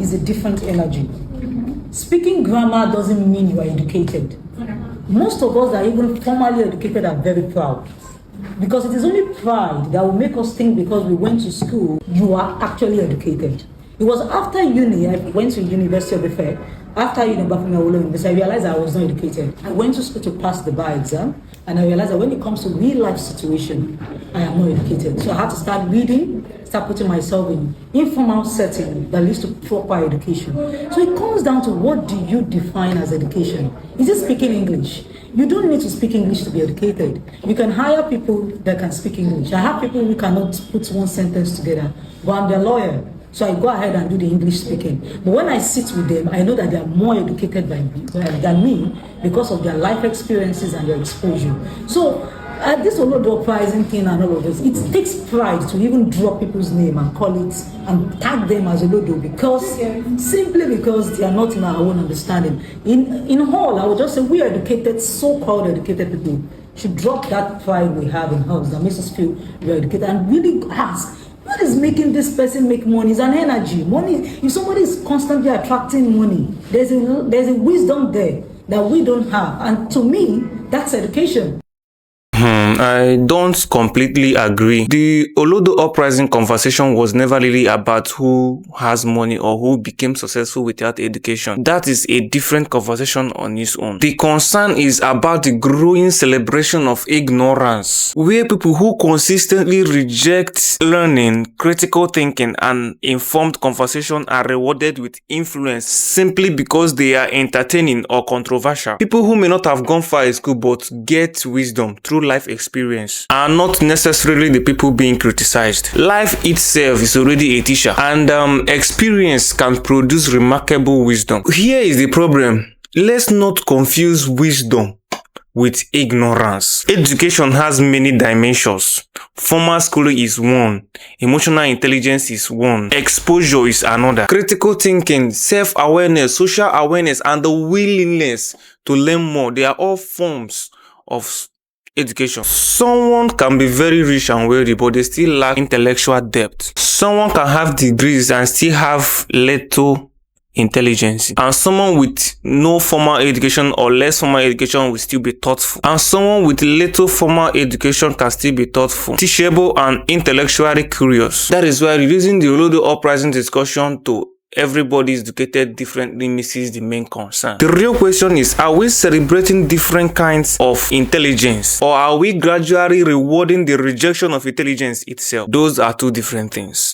me is a different energy. Speaking grammar doesn't mean you are educated. Most of us that are even formally educated are very proud. Because it is only pride that will make us think because we went to school, you are actually educated. It was after uni, I went to University of Ife. After University, I realized I was not educated. I went to school to pass the bar exam, and I realized that when it comes to real life situation, I am not educated. So I had to start reading, start putting myself in informal setting that leads to proper education. So it comes down to, what do you define as education? Is it speaking English? You don't need to speak English to be educated. You can hire people that can speak English. I have people who cannot put one sentence together, but I'm their lawyer. So I go ahead and do the English speaking. But when I sit with them, I know that they are more educated than me because of their life experiences and their exposure. So this Olodo pricing thing and all of this, it takes pride to even drop people's name and call it and tag them as Olodo simply because they are not in our own understanding. In whole, I would just say we educated, so-called educated people should drop that pride we have in us that makes us feel we are educated and really ask, what is making this person make money? It's an energy. Money, if somebody is constantly attracting money, there's a wisdom there that we don't have. And to me, that's education. I don't completely agree. The Olodo uprising conversation was never really about who has money or who became successful without education. That is a different conversation on its own. The concern is about the growing celebration of ignorance, where people who consistently reject learning, critical thinking, and informed conversation are rewarded with influence simply because they are entertaining or controversial. People who may not have gone far in school but get wisdom through life experience are not necessarily the people being criticized. Life itself is already a teacher, and experience can produce remarkable wisdom. Here is the problem. Let's not confuse wisdom with ignorance. Education has many dimensions. Formal schooling is one. Emotional intelligence is one. Exposure is another. Critical thinking, self-awareness, social awareness, and the willingness to learn more, they are all forms of education. Someone can be very rich and wealthy, but they still lack intellectual depth. Someone can have degrees and still have little intelligence. And someone with no formal education or less formal education will still be thoughtful. And someone with little formal education can still be thoughtful, teachable, and intellectually curious. That is why reducing the Olodo uprising discussion to everybody is educated differently misses the main concern. The real question is, are we celebrating different kinds of intelligence, or are we gradually rewarding the rejection of intelligence itself? Those are two different things.